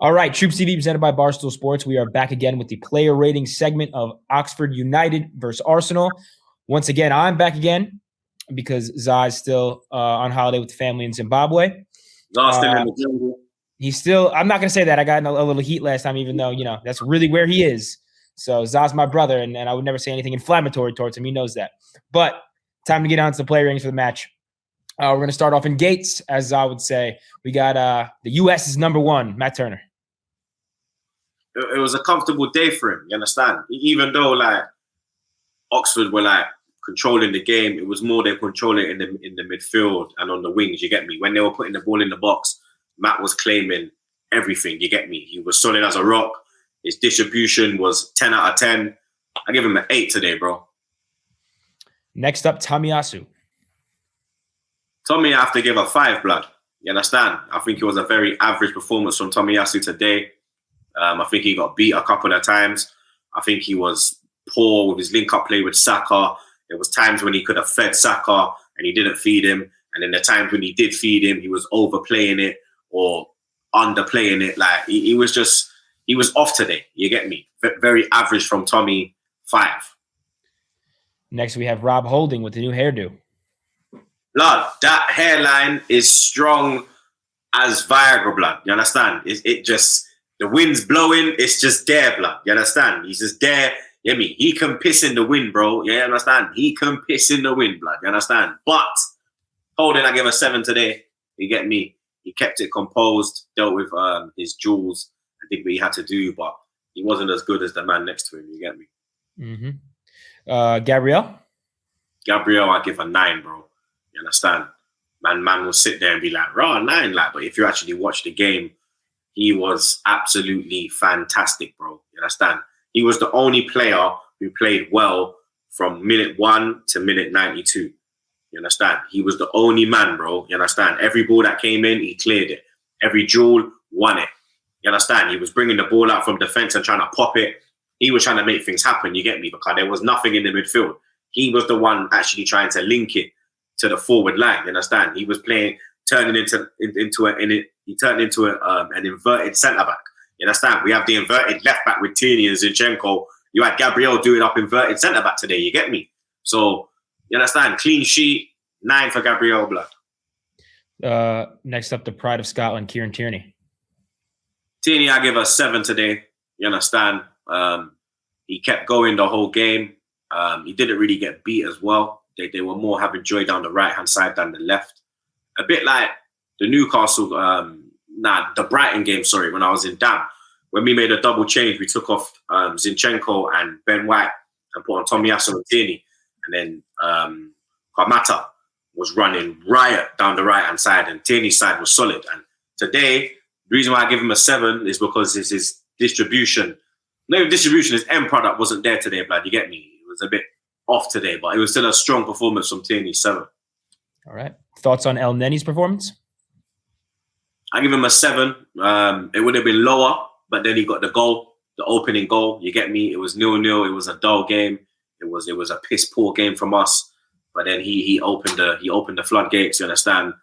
All right, TroopzTV presented by Barstool Sports. We are back again with the player rating segment of Oxford United versus Arsenal. Once again, I'm back again because Zai's still on holiday with the family in Zimbabwe. Zai's still in the jungle. He's still, I'm not going to say that. I got in a little heat last time, even though, that's really where he is. So Zai's my brother, and I would never say anything inflammatory towards him. He knows that. But time to get on to the player ratings for the match. We're going to start off in gates, as I would say. We got the U.S. is number one, Matt Turner. It was a comfortable day for him, you understand? Even though, Oxford were, controlling the game, it was more they controlling it in the midfield and on the wings, you get me? When they were putting the ball in the box, Matt was claiming everything, you get me? He was solid as a rock. His distribution was 10 out of 10. I give him an 8 today, bro. Next up, Tomiyasu. Tommy, I have to give a 5, blood. You understand? I think it was a very average performance from Tomiyasu today. I think he got beat a couple of times. I think he was poor with his link-up play with Saka. There was times when he could have fed Saka and he didn't feed him. And then the times when he did feed him, he was overplaying it or underplaying it. He was off today. You get me? Very average from Tommy, 5. Next, we have Rob Holding with the new hairdo. Blood, that hairline is strong as Viagra, blood. You understand? It just... The wind's blowing, it's just there, blood. You understand? He's just there. You get me? He can piss in the wind, bro. You understand? He can piss in the wind, blood. You understand? But Holding, I give a 7 today. You get me? He kept it composed, dealt with his jewels, and did what he had to do, but he wasn't as good as the man next to him. You get me? Mm-hmm. Gabriel? Gabriel, I give a 9, bro. You understand? Man will sit there and be like, raw 9, but if you actually watch the game, he was absolutely fantastic, bro. You understand? He was the only player who played well from minute 1 to minute 92. You understand? He was the only man, bro. You understand? Every ball that came in, he cleared it. Every duel, won it. You understand? He was bringing the ball out from defense and trying to pop it. He was trying to make things happen, you get me? Because there was nothing in the midfield. He was the one actually trying to link it to the forward line. You understand? He was turning into an inverted centre back. You understand? We have the inverted left back with Tierney and Zinchenko. You had Gabriel doing up inverted centre back today. You get me? So you understand? Clean sheet, 9 for Gabriel, blood. Next up, the pride of Scotland, Kieran Tierney. Tierney, I give a 7 today. You understand? He kept going the whole game. He didn't really get beat as well. They were more having joy down the right hand side than the left. A bit like the Newcastle, the Brighton game, when I was in Dam. When we made a double change, we took off Zinchenko and Ben White and put on Tomiyasu and Tierney. And then Kamata was running riot down the right-hand side and Tierney's side was solid. And today, the reason why I give him a 7 is because his distribution, his end product wasn't there today, blood. You get me? It was a bit off today, but it was still a strong performance from Tierney, 7. All right. Thoughts on El Nenny's performance? I give him a 7. It would have been lower, but then he got the goal, the opening goal. You get me? It was 0-0. It was a dull game. It was a piss poor game from us. But then he opened the floodgates. You understand?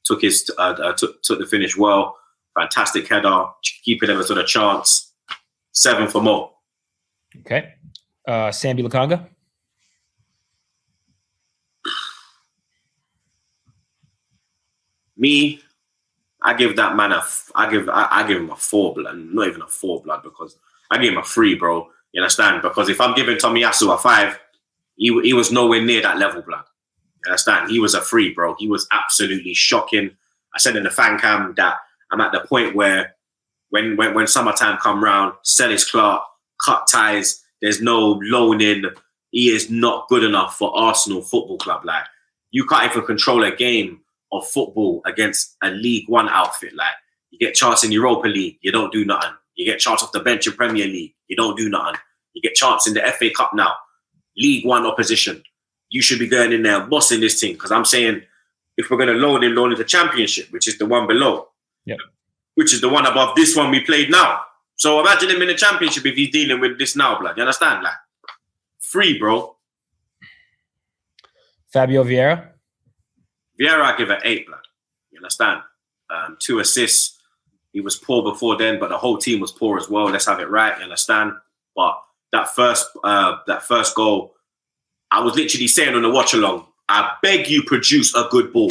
Took the finish well. Fantastic header. Keeping them to the chance. 7 for Mo. Okay. Sambi Lokonga. Me, I give that man I give him a 4, blood. Not even a 4, blood, because I give him a 3, bro. You understand? Because if I'm giving Tomiyasu a 5, he was nowhere near that level, blood. You understand? He was a 3, bro. He was absolutely shocking. I said in the fan cam that I'm at the point where when summertime come round, sell his Clark, cut ties, there's no loaning. He is not good enough for Arsenal Football Club. Like, you can't even control a game of football against a League One outfit. Like, you get chance in Europa League, you don't do nothing. You get chance off the bench in Premier League, you don't do nothing. You get chance in the FA Cup now, League One opposition. You should be going in there bossing this team, because I'm saying if we're going to loan in the Championship, which is the one below, which is the one above this one we played now. So imagine him in the Championship if he's dealing with this now, blood. You understand? Like, 3, bro. Fabio Vieira. Vieira, I give it 8, blood. You understand? 2 assists. He was poor before then, but the whole team was poor as well. Let's have it right, you understand? But that first goal, I was literally saying on the watch along, I beg you produce a good ball.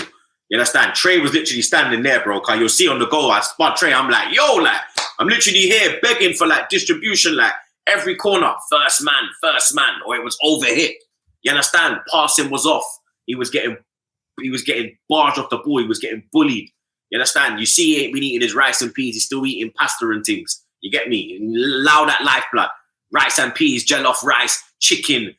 You understand? Trey was literally standing there, bro. Cause you'll see on the goal, I spot Trey. I'm like, yo, like, I'm literally here begging for like distribution, like every corner, first man, or it was overhit. You understand? Passing was off. He was getting barged off the ball. He was getting bullied. You understand? You see, he ain't been eating his rice and peas. He's still eating pasta and things. You get me? Allow that lifeblood. Rice and peas, jollof rice, chicken.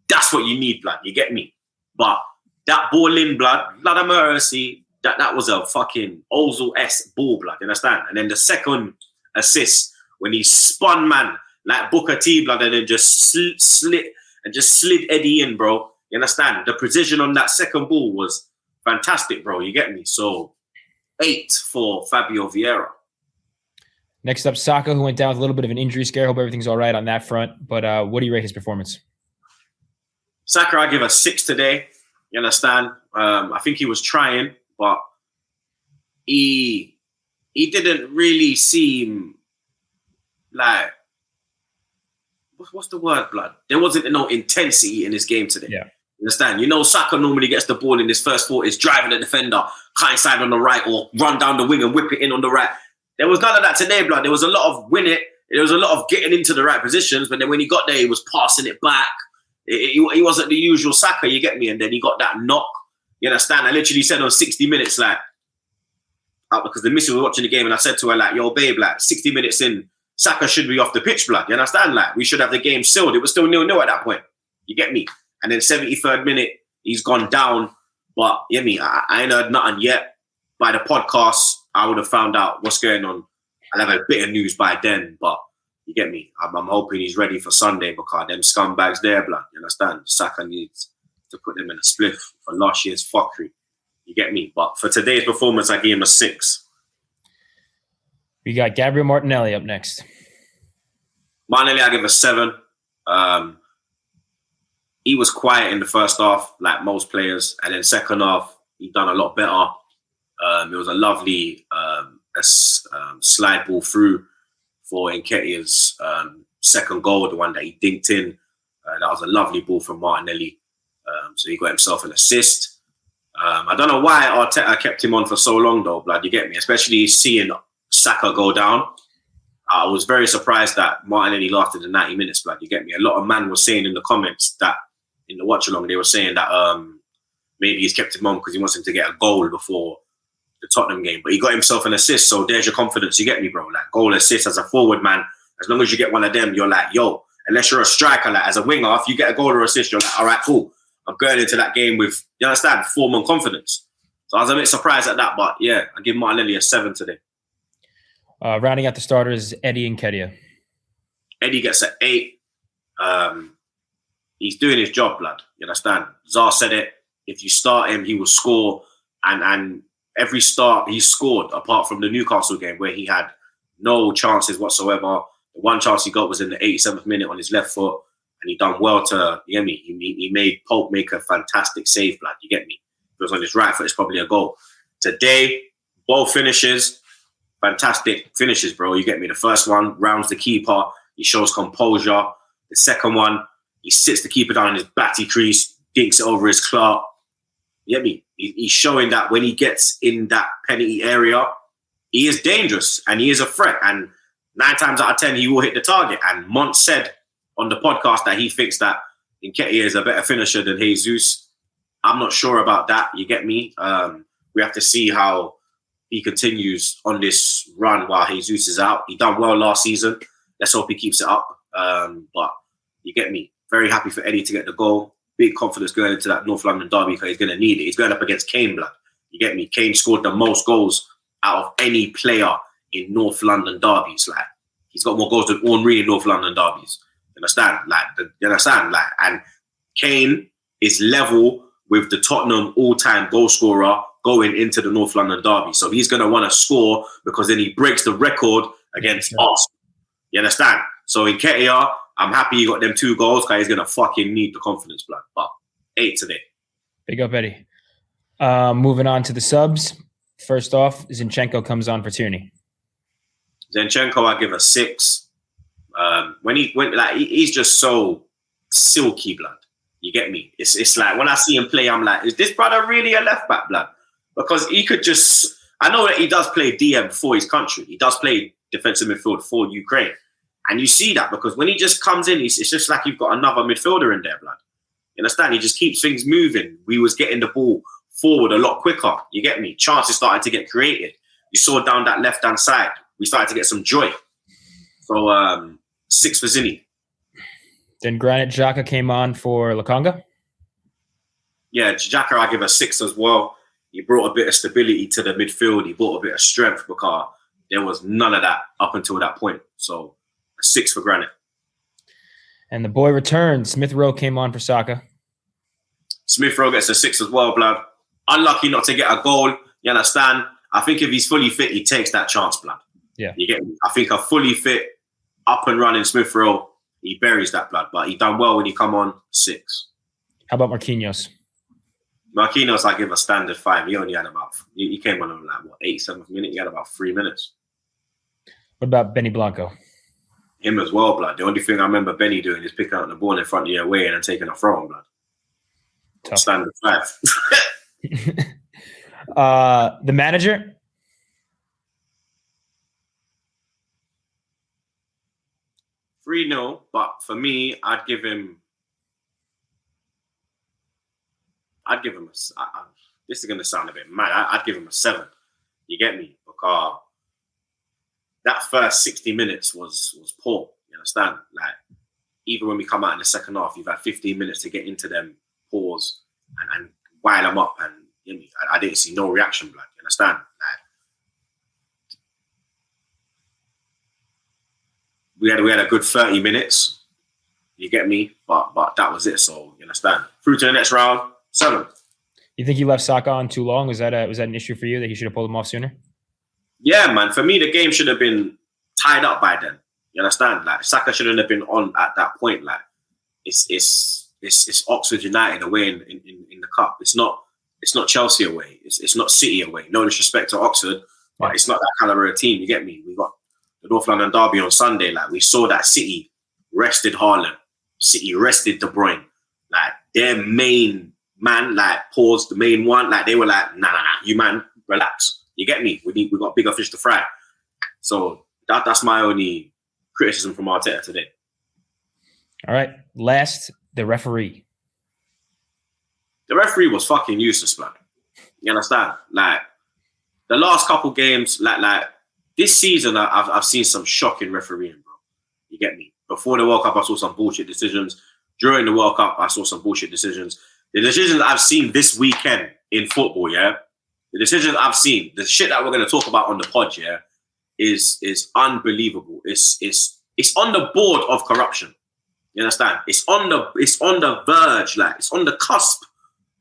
That's what you need, blood. You get me? But that ball in, blood of mercy, that was a fucking Ozil-esque ball, blood. You understand? And then the second assist, when he spun, man, like Booker T, blood, and then just slid Eddie in, bro. You understand? The precision on that second ball was fantastic, bro. You get me? So 8 for Fabio Vieira. Next up, Saka, who went down with a little bit of an injury scare. Hope everything's all right on that front. But what do you rate his performance? Saka, I give a 6 today. You understand? I think he was trying, but he didn't really seem like, what's the word, blood? There wasn't no intensity in his game today. Yeah. You understand? You know, Saka normally gets the ball in his first thought is driving the defender, cut inside on the right, or run down the wing and whip it in on the right. There was none of that today, blood. There was a lot of win it. There was a lot of getting into the right positions, but then when he got there, he was passing it back. He wasn't the usual Saka, you get me? And then he got that knock. You understand? I literally said on 60 minutes, like, because the missus was watching the game, and I said to her, like, yo, babe, like, 60 minutes in, Saka should be off the pitch, blood. You understand? Like, we should have the game sealed. It was still 0-0 at that point. You get me? And then 73rd minute, he's gone down. But, you get me? I ain't heard nothing yet. By the podcast, I would have found out what's going on. I'll have a bit of news by then, but you get me? I'm hoping he's ready for Sunday because them scumbags there, blood. You understand? Saka needs to put them in a spliff for last year's fuckery. You get me? But for today's performance, I gave him a 6. We got Gabriel Martinelli up next. Martinelli, I give a 7. He was quiet in the first half, like most players. And then second half, he done a lot better. It was a lovely slide ball through for Nketiah's second goal, the one that he dinked in. That was a lovely ball from Martinelli. So he got himself an assist. I don't know why Arteta kept him on for so long, though, blood. You get me? Especially seeing Saka go down. I was very surprised that Martinelli lasted the 90 minutes, blood. You get me? A lot of man was saying in the comments that, in the watch along, they were saying that maybe he's kept him on because he wants him to get a goal before the Tottenham game. But he got himself an assist, so there's your confidence. You get me, bro? Like, goal, assist as a forward, man. As long as you get one of them, you're like, yo, unless you're a striker, like as a winger, if you get a goal or assist, you're like, all right, cool. I'm going into that game with, you understand, form and confidence. So I was a bit surprised at that, but yeah, I give Martinelli a 7 today. Rounding out the starters, Eddie Nketiah. Eddie gets an 8. He's doing his job, blood. You understand? Zar said it. If you start him, he will score. And every start he scored, apart from the Newcastle game where he had no chances whatsoever. The one chance he got was in the 87th minute on his left foot. And he done well to, you get me? He made Pope make a fantastic save, blood. You get me? If it was on his right foot, it's probably a goal. Today, both finishes, fantastic finishes, bro. You get me? The first one rounds the keeper. He shows composure. The second one, he sits the keeper down in his batty crease, dinks it over his Clark. You get me? He's showing that when he gets in that penalty area, he is dangerous and he is a threat. And 9 times out of 10, he will hit the target. And Mont said on the podcast that he thinks that Nketiah is a better finisher than Jesus. I'm not sure about that. You get me? We have to see how he continues on this run while Jesus is out. He done well last season. Let's hope he keeps it up. But you get me? Very happy for Eddie to get the goal. Big confidence going into that North London derby because he's going to need it. He's going up against Kane, blood. You get me? Kane scored the most goals out of any player in North London derbies. Like, he's got more goals than Henry in North London derbies. You understand? You understand? Like, and Kane is level with the Tottenham all-time goal scorer going into the North London derby. So he's going to want to score because then he breaks the record against us. You understand? So in Nketiah, I'm happy he got them 2 goals because he's going to fucking need the confidence, blood. But 8 today. Big up, Eddie. Moving on to the subs. First off, Zinchenko comes on for Tierney. Zinchenko, I give a 6. When he went, like, he's just so silky, blood. You get me? It's like when I see him play, I'm like, is this brother really a left back, blood? Because he could just. I know that he does play DM for his country. He does play defensive midfield for Ukraine, and you see that because when he just comes in, it's just like you've got another midfielder in there, blood. You understand? He just keeps things moving. We was getting the ball forward a lot quicker. You get me? Chances started to get created. You saw down that left-hand side, we started to get some joy. So 6 for Zinni. Then Granit Xhaka came on for Lokonga. Yeah, Xhaka, I give a 6 as well. He brought a bit of stability to the midfield. He brought a bit of strength because there was none of that up until that point. So a 6 for Granit. And the boy returned. Smith Rowe came on for Saka. Smith Rowe gets a 6 as well, blood. Unlucky not to get a goal. You understand? I think if he's fully fit, he takes that chance, blood. Yeah. You get me? I think a fully fit, up and running Smith Rowe, he buries that, blood. But he done well when he come on, 6. How about Marquinhos? Marquinhos, I give a standard 5. He only had about, he came on like, what, 87th minute? He had about 3 minutes. What about Benny Blanco? Him as well, blood. The only thing I remember Benny doing is picking up the ball in front of your way and then taking a throw on, blood. Tough. Standard 5. The manager? Three 0, but for me, I'd give him this is going to sound a bit mad. I'd give him a 7. You get me? Because that first 60 minutes was poor. You understand? Like, even when we come out in the second half, you've had 15 minutes to get into them, pause, and wire them up. And you know, I didn't see no reaction, blood. You understand? Like, we had a good 30 minutes. You get me? But that was it. So you understand? Through to the next round, 7. You think he left Saka on too long? Was that an issue for you that he should have pulled him off sooner? Yeah, man. For me, the game should have been tied up by then. You understand? Like, Saka shouldn't have been on at that point. Like, it's Oxford United away in the cup. It's not Chelsea away. It's not City away. No disrespect to Oxford, but it's not that caliber of team. You get me? We got the North London derby on Sunday. Like, we saw that City rested Haaland. City rested De Bruyne. Like, their main man, like, paused the main one. Like, they were like, nah, you man, relax. You get me? We got bigger fish to fry. So that's my only criticism from Arteta today. All right. Last, the referee. The referee was fucking useless, man. You understand? Like, the last couple games, like this season, I've seen some shocking refereeing, bro. You get me? Before the World Cup, I saw some bullshit decisions. During the World Cup, I saw some bullshit decisions. The decisions I've seen this weekend in football, yeah, the decisions I've seen, the shit that we're going to talk about on the pod, yeah, is unbelievable. It's on the board of corruption. You understand? It's on the verge, like, it's on the cusp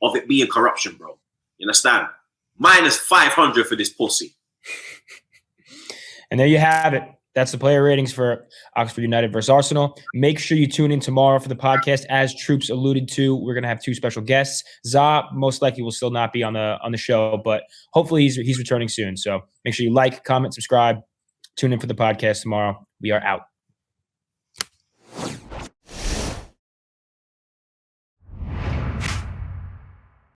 of it being corruption, bro. You understand? Minus 500 for this pussy. And there you have it. That's the player ratings for Oxford United versus Arsenal. Make sure you tune in tomorrow for the podcast. As Troopz alluded to, we're going to have 2 special guests. Za most likely will still not be on the show, but hopefully he's returning soon. So make sure you like, comment, subscribe. Tune in for the podcast tomorrow. We are out.